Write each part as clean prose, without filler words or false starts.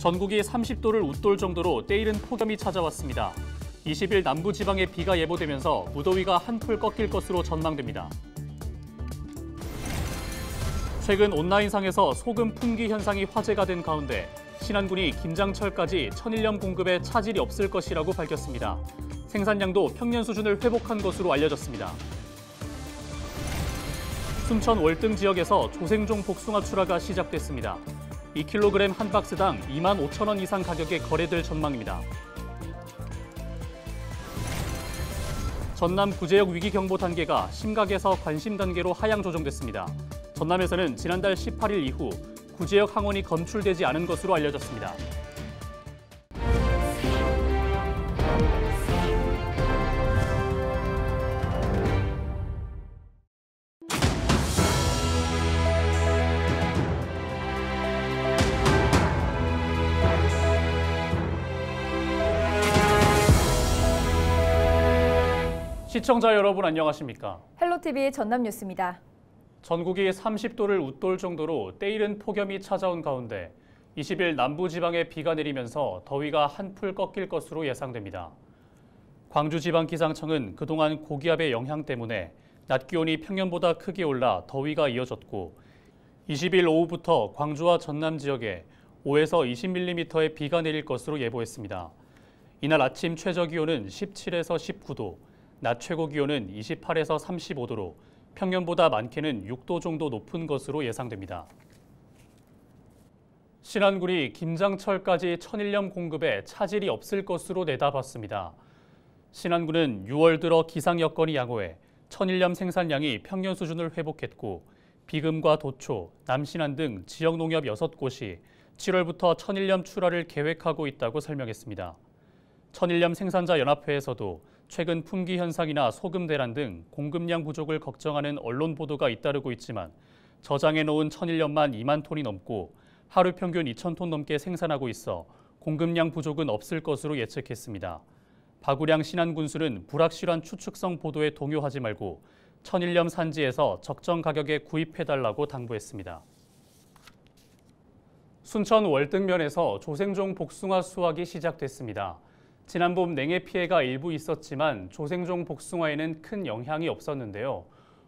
전국이 30도를 웃돌 정도로 때이른 폭염이 찾아왔습니다. 20일 남부지방에 비가 예보되면서 무더위가 한풀 꺾일 것으로 전망됩니다. 최근 온라인상에서 소금 품귀 현상이 화제가 된 가운데 신안군이 김장철까지 천일염 공급에 차질이 없을 것이라고 밝혔습니다. 생산량도 평년 수준을 회복한 것으로 알려졌습니다. 순천 월등 지역에서 조생종 복숭아 출하가 시작됐습니다. 2kg 한 박스당 25,000원 이상 가격에 거래될 전망입니다. 전남 구제역 위기경보 단계가 심각에서 관심 단계로 하향 조정됐습니다. 전남에서는 지난달 18일 이후 구제역 항원이 검출되지 않은 것으로 알려졌습니다. 시청자 여러분 안녕하십니까? 헬로TV 전남뉴스입니다. 전국이 30도를 웃돌 정도로 때이른 폭염이 찾아온 가운데 20일 남부지방에 비가 내리면서 더위가 한풀 꺾일 것으로 예상됩니다. 광주지방기상청은 그동안 고기압의 영향 때문에 낮 기온이 평년보다 크게 올라 더위가 이어졌고 20일 오후부터 광주와 전남 지역에 5에서 20mm의 비가 내릴 것으로 예보했습니다. 이날 아침 최저기온은 17에서 19도, 낮 최고 기온은 28에서 35도로 평년보다 많게는 6도 정도 높은 것으로 예상됩니다. 신안군이 김장철까지 천일염 공급에 차질이 없을 것으로 내다봤습니다. 신안군은 6월 들어 기상 여건이 양호해 천일염 생산량이 평년 수준을 회복했고 비금과 도초, 남신안 등 지역 농협 6곳이 7월부터 천일염 출하를 계획하고 있다고 설명했습니다. 천일염 생산자 연합회에서도 최근 품귀 현상이나 소금 대란 등 공급량 부족을 걱정하는 언론 보도가 잇따르고 있지만 저장해 놓은 천일염만 2만 톤이 넘고 하루 평균 2,000톤 넘게 생산하고 있어 공급량 부족은 없을 것으로 예측했습니다. 박우량 신안군수는 불확실한 추측성 보도에 동요하지 말고 천일염 산지에서 적정 가격에 구입해달라고 당부했습니다. 순천 월등면에서 조생종 복숭아 수확이 시작됐습니다. 지난 봄 냉해 피해가 일부 있었지만 조생종 복숭아에는 큰 영향이 없었는데요.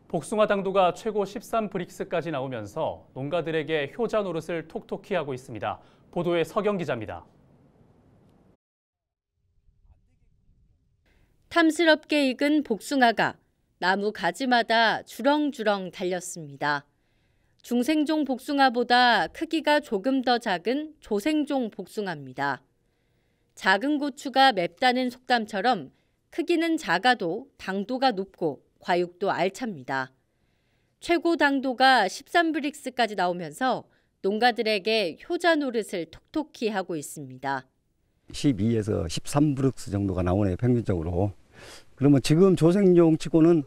복숭아 당도가 최고 13브릭스까지 나오면서 농가들에게 효자 노릇을 톡톡히 하고 있습니다. 보도에 서경 기자입니다. 탐스럽게 익은 복숭아가 나무 가지마다 주렁주렁 달렸습니다. 중생종 복숭아보다 크기가 조금 더 작은 조생종 복숭아입니다. 작은 고추가 맵다는 속담처럼 크기는 작아도 당도가 높고 과육도 알찹니다. 최고 당도가 13브릭스까지 나오면서 농가들에게 효자 노릇을 톡톡히 하고 있습니다. 12에서 13브릭스 정도가 나오네요, 평균적으로. 그러면 지금 조생종 치고는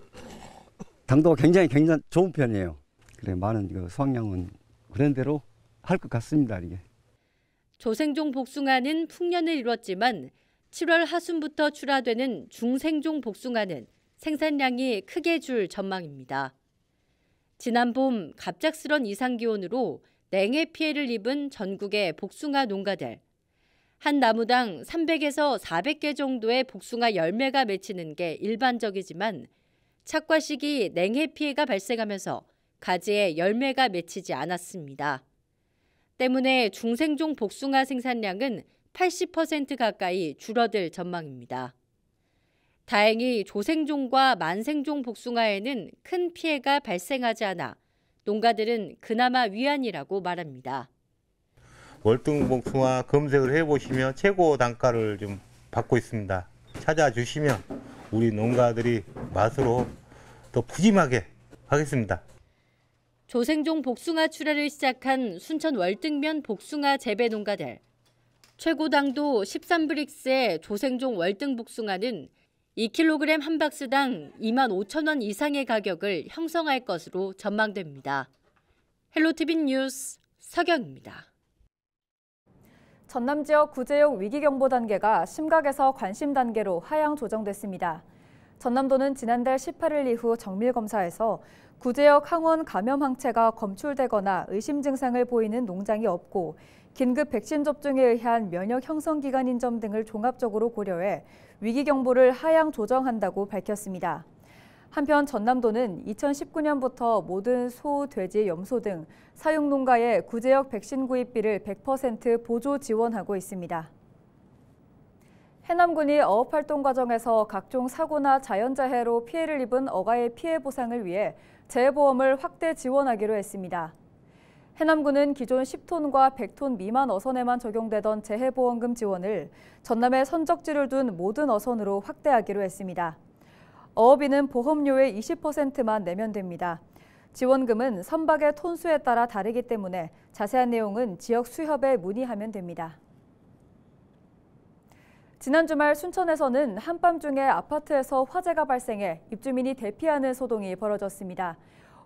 당도가 굉장히 좋은 편이에요. 그래, 많은 수확량은 그런 대로 할 것 같습니다, 이게. 조생종 복숭아는 풍년을 이뤘지만 7월 하순부터 출하되는 중생종 복숭아는 생산량이 크게 줄 전망입니다. 지난 봄 갑작스런 이상기온으로 냉해 피해를 입은 전국의 복숭아 농가들. 한 나무당 300에서 400개 정도의 복숭아 열매가 맺히는 게 일반적이지만 착과 시기 냉해 피해가 발생하면서 가지에 열매가 맺히지 않았습니다. 때문에 중생종 복숭아 생산량은 80% 가까이 줄어들 전망입니다. 다행히 조생종과 만생종 복숭아에는 큰 피해가 발생하지 않아 농가들은 그나마 위안이라고 말합니다. 월등 복숭아 검색을 해보시면 최고 단가를 좀 받고 있습니다. 찾아주시면 우리 농가들이 맛으로 더 푸짐하게 하겠습니다. 조생종 복숭아 출하를 시작한 순천 월등면 복숭아 재배 농가들. 최고 당도 13브릭스의 조생종 월등 복숭아는 2kg 한 박스당 25,000원 이상의 가격을 형성할 것으로 전망됩니다. 헬로TV 뉴스 서경입니다. 전남 지역 구제역 위기경보 단계가 심각에서 관심 단계로 하향 조정됐습니다. 전남도는 지난달 18일 이후 정밀 검사에서 구제역 항원 감염 항체가 검출되거나 의심 증상을 보이는 농장이 없고 긴급 백신 접종에 의한 면역 형성 기간 인정 등을 종합적으로 고려해 위기 경보를 하향 조정한다고 밝혔습니다. 한편 전남도는 2019년부터 모든 소, 돼지, 염소 등 사육 농가에 구제역 백신 구입비를 100% 보조 지원하고 있습니다. 해남군이 어업활동 과정에서 각종 사고나 자연재해로 피해를 입은 어가의 피해 보상을 위해 재해보험을 확대 지원하기로 했습니다. 해남군은 기존 10톤과 100톤 미만 어선에만 적용되던 재해보험금 지원을 전남에 선적지를 둔 모든 어선으로 확대하기로 했습니다. 어업인은 보험료의 20%만 내면 됩니다. 지원금은 선박의 톤수에 따라 다르기 때문에 자세한 내용은 지역 수협에 문의하면 됩니다. 지난 주말 순천에서는 한밤중에 아파트에서 화재가 발생해 입주민이 대피하는 소동이 벌어졌습니다.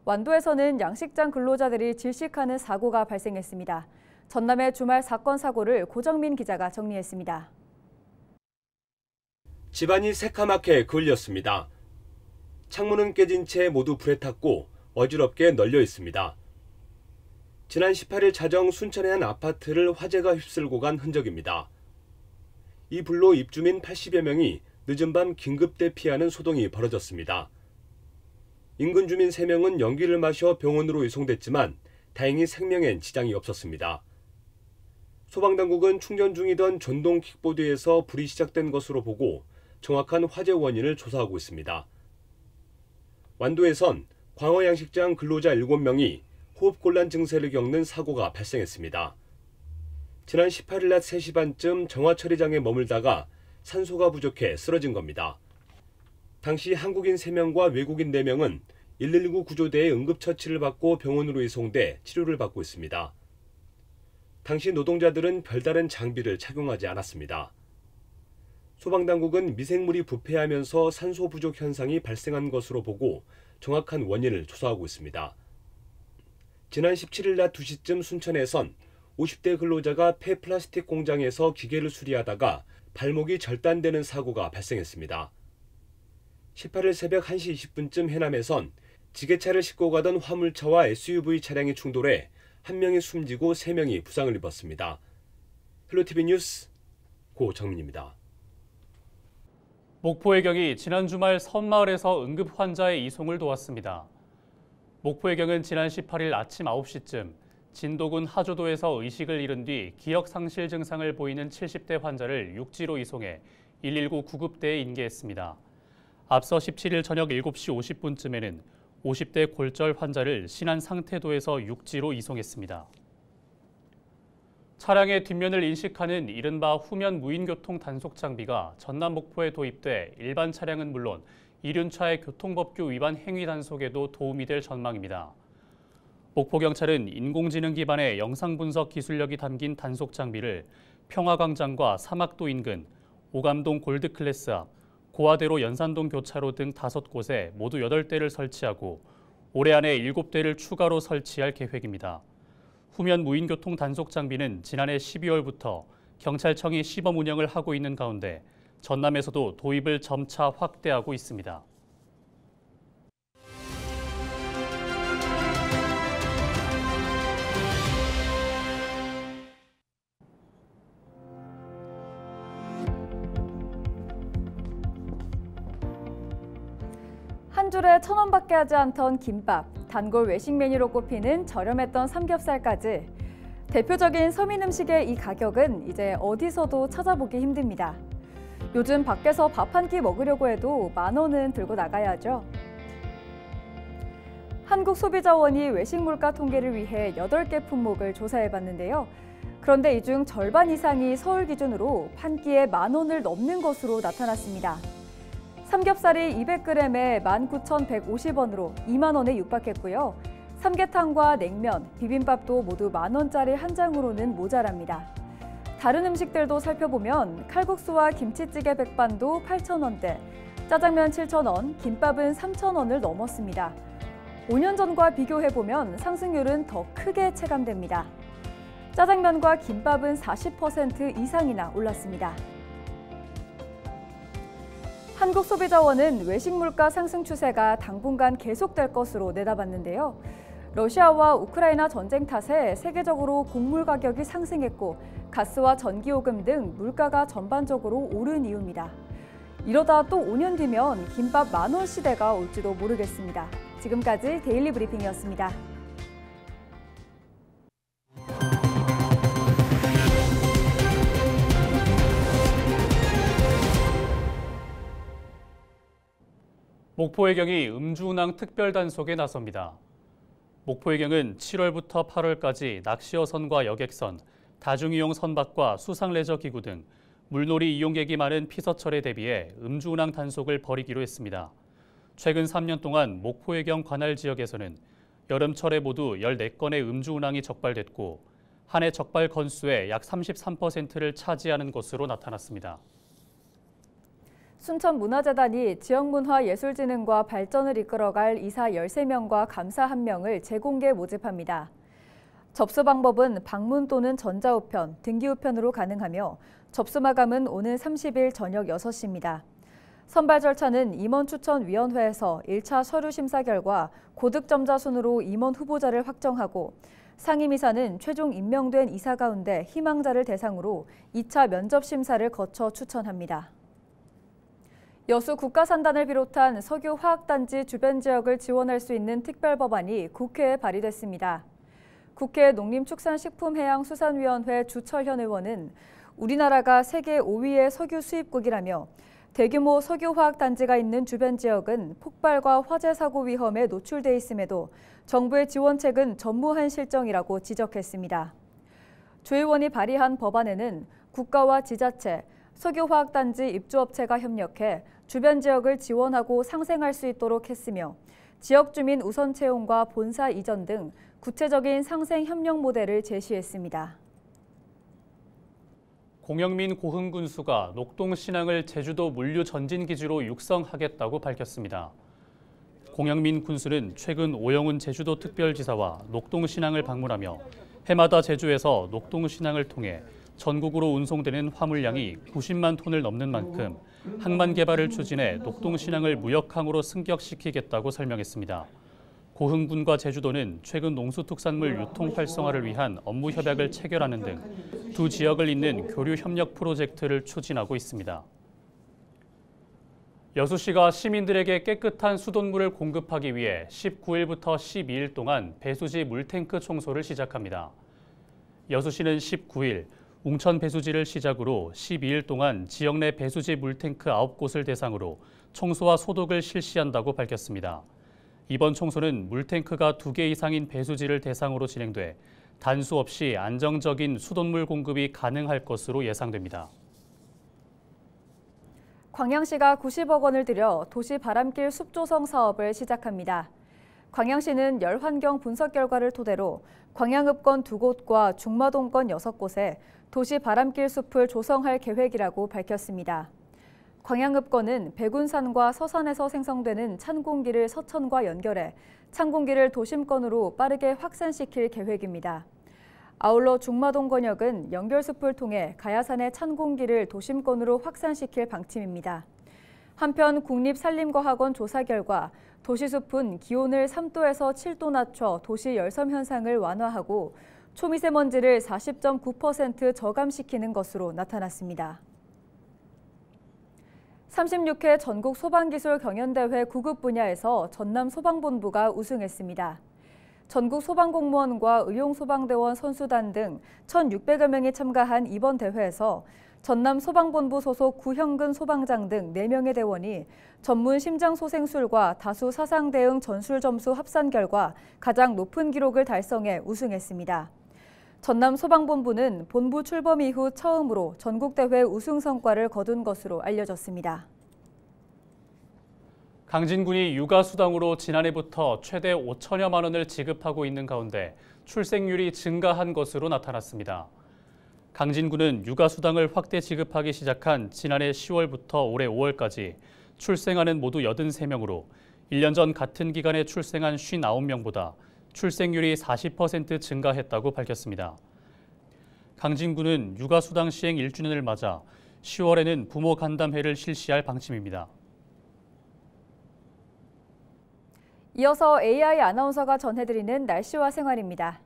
완도에서는 양식장 근로자들이 질식하는 사고가 발생했습니다. 전남의 주말 사건 사고를 고정민 기자가 정리했습니다. 집안이 새카맣게 그을렸습니다. 창문은 깨진 채 모두 불에 탔고 어지럽게 널려 있습니다. 지난 18일 자정 순천의 한 아파트를 화재가 휩쓸고 간 흔적입니다. 이 불로 입주민 80여 명이 늦은 밤 긴급 대피하는 소동이 벌어졌습니다. 인근 주민 3명은 연기를 마셔 병원으로 이송됐지만 다행히 생명엔 지장이 없었습니다. 소방당국은 충전 중이던 전동 킥보드에서 불이 시작된 것으로 보고 정확한 화재 원인을 조사하고 있습니다. 완도에선 광어 양식장 근로자 7명이 호흡곤란 증세를 겪는 사고가 발생했습니다. 지난 18일 낮 3시 반쯤 정화처리장에 머물다가 산소가 부족해 쓰러진 겁니다. 당시 한국인 3명과 외국인 4명은 119 구조대에 응급처치를 받고 병원으로 이송돼 치료를 받고 있습니다. 당시 노동자들은 별다른 장비를 착용하지 않았습니다. 소방당국은 미생물이 부패하면서 산소 부족 현상이 발생한 것으로 보고 정확한 원인을 조사하고 있습니다. 지난 17일 낮 2시쯤 순천에선 50대 근로자가 폐플라스틱 공장에서 기계를 수리하다가 발목이 절단되는 사고가 발생했습니다. 18일 새벽 1시 20분쯤 해남에선 지게차를 싣고 가던 화물차와 SUV 차량이 충돌해 1명이 숨지고 3명이 부상을 입었습니다. 헬로티비 뉴스 고정민입니다. 목포해경이 지난 주말 섬마을에서 응급 환자의 이송을 도왔습니다. 목포해경은 지난 18일 아침 9시쯤 진도군 하조도에서 의식을 잃은 뒤 기억 상실 증상을 보이는 70대 환자를 육지로 이송해 119 구급대에 인계했습니다. 앞서 17일 저녁 7시 50분쯤에는 50대 골절 환자를 신안 상태도에서 육지로 이송했습니다. 차량의 뒷면을 인식하는 이른바 후면 무인교통 단속 장비가 전남 목포에 도입돼 일반 차량은 물론 이륜차의 교통법규 위반 행위 단속에도 도움이 될 전망입니다. 목포경찰은 인공지능 기반의 영상 분석 기술력이 담긴 단속 장비를 평화광장과 사막도 인근, 오감동 골드클래스 앞, 고화대로 연산동 교차로 등 5곳에 모두 8대를 설치하고 올해 안에 7대를 추가로 설치할 계획입니다. 후면 무인교통 단속 장비는 지난해 12월부터 경찰청이 시범 운영을 하고 있는 가운데 전남에서도 도입을 점차 확대하고 있습니다. 한 줄에 1,000원밖에 하지 않던 김밥, 단골 외식 메뉴로 꼽히는 저렴했던 삼겹살까지 대표적인 서민 음식의 이 가격은 이제 어디서도 찾아보기 힘듭니다. 요즘 밖에서 밥 한 끼 먹으려고 해도 10,000원은 들고 나가야죠. 한국소비자원이 외식 물가 통계를 위해 8개 품목을 조사해봤는데요. 그런데 이 중 절반 이상이 서울 기준으로 한 끼에 10,000원을 넘는 것으로 나타났습니다. 삼겹살이 200g에 19,150원으로 20,000원에 육박했고요. 삼계탕과 냉면, 비빔밥도 모두 10,000원짜리 한 장으로는 모자랍니다. 다른 음식들도 살펴보면 칼국수와 김치찌개 백반도 8,000원대, 짜장면 7,000원, 김밥은 3,000원을 넘었습니다. 5년 전과 비교해보면 상승률은 더 크게 체감됩니다. 짜장면과 김밥은 40% 이상이나 올랐습니다. 한국소비자원은 외식 물가 상승 추세가 당분간 계속될 것으로 내다봤는데요. 러시아와 우크라이나 전쟁 탓에 세계적으로 곡물 가격이 상승했고 가스와 전기요금 등 물가가 전반적으로 오른 이유입니다. 이러다 또 5년 뒤면 김밥 10,000원 시대가 올지도 모르겠습니다. 지금까지 데일리 브리핑이었습니다. 목포해경이 음주운항 특별단속에 나섭니다. 목포해경은 7월부터 8월까지 낚시어선과 여객선, 다중이용 선박과 수상레저기구 등 물놀이 이용객이 많은 피서철에 대비해 음주운항 단속을 벌이기로 했습니다. 최근 3년 동안 목포해경 관할 지역에서는 여름철에 모두 14건의 음주운항이 적발됐고 한 해 적발 건수의 약 33%를 차지하는 것으로 나타났습니다. 순천문화재단이 지역문화예술진흥과 발전을 이끌어갈 이사 13명과 감사 1명을 재공개 모집합니다. 접수 방법은 방문 또는 전자우편, 등기우편으로 가능하며 접수 마감은 오는 30일 저녁 6시입니다. 선발 절차는 임원추천위원회에서 1차 서류 심사 결과 고득점자 순으로 임원 후보자를 확정하고 상임이사는 최종 임명된 이사 가운데 희망자를 대상으로 2차 면접 심사를 거쳐 추천합니다. 여수 국가산단을 비롯한 석유 화학단지 주변 지역을 지원할 수 있는 특별법안이 국회에 발의됐습니다. 국회 농림축산식품해양수산위원회 주철현 의원은 우리나라가 세계 5위의 석유 수입국이라며 대규모 석유화학단지가 있는 주변 지역은 폭발과 화재 사고 위험에 노출돼 있음에도 정부의 지원책은 전무한 실정이라고 지적했습니다. 조 의원이 발의한 법안에는 국가와 지자체, 석유화학단지 입주업체가 협력해 주변 지역을 지원하고 상생할 수 있도록 했으며 지역 주민 우선 채용과 본사 이전 등 구체적인 상생 협력 모델을 제시했습니다. 공영민 고흥군수가 녹동신항을 제주도 물류전진기지로 육성하겠다고 밝혔습니다. 공영민 군수는 최근 오영훈 제주도 특별지사와 녹동신항을 방문하며 해마다 제주에서 녹동신항을 통해 전국으로 운송되는 화물량이 90만 톤을 넘는 만큼 항만 개발을 추진해 녹동신항을 무역항으로 승격시키겠다고 설명했습니다. 고흥군과 제주도는 최근 농수특산물 유통 활성화를 위한 업무 협약을 체결하는 등 두 지역을 잇는 교류 협력 프로젝트를 추진하고 있습니다. 여수시가 시민들에게 깨끗한 수돗물을 공급하기 위해 19일부터 12일 동안 배수지 물탱크 청소를 시작합니다. 여수시는 19일 웅천 배수지를 시작으로 12일 동안 지역 내 배수지 물탱크 9곳을 대상으로 청소와 소독을 실시한다고 밝혔습니다. 이번 청소는 물탱크가 2개 이상인 배수지를 대상으로 진행돼 단수 없이 안정적인 수돗물 공급이 가능할 것으로 예상됩니다. 광양시가 90억 원을 들여 도시 바람길 숲조성 사업을 시작합니다. 광양시는 열환경 분석 결과를 토대로 광양읍권 2곳과 중마동권 6곳에 도시 바람길 숲을 조성할 계획이라고 밝혔습니다. 광양읍권은 백운산과 서산에서 생성되는 찬 공기를 서천과 연결해 찬 공기를 도심권으로 빠르게 확산시킬 계획입니다. 아울러 중마동권역은 연결숲을 통해 가야산의 찬 공기를 도심권으로 확산시킬 방침입니다. 한편 국립산림과학원 조사 결과 도시숲은 기온을 3도에서 7도 낮춰 도시 열섬 현상을 완화하고 초미세먼지를 40.9% 저감시키는 것으로 나타났습니다. 36회 전국 소방기술 경연대회 9급 분야에서 전남 소방본부가 우승했습니다. 전국 소방공무원과 의용소방대원 선수단 등 1,600여 명이 참가한 이번 대회에서 전남 소방본부 소속 구형근 소방장 등 4명의 대원이 전문 심장소생술과 다수 사상 대응 전술 점수 합산 결과 가장 높은 기록을 달성해 우승했습니다. 전남 소방본부는 본부 출범 이후 처음으로 전국대회 우승 성과를 거둔 것으로 알려졌습니다. 강진군이 육아수당으로 지난해부터 최대 5천여만 원을 지급하고 있는 가운데 출생률이 증가한 것으로 나타났습니다. 강진군은 육아수당을 확대 지급하기 시작한 지난해 10월부터 올해 5월까지 출생아는 모두 83명으로 1년 전 같은 기간에 출생한 59명보다 출생률이 40% 증가했다고 밝혔습니다. 강진군은 육아수당 시행 1주년을 맞아 10월에는 부모 간담회를 실시할 방침입니다. 이어서 AI 아나운서가 전해드리는 날씨와 생활입니다.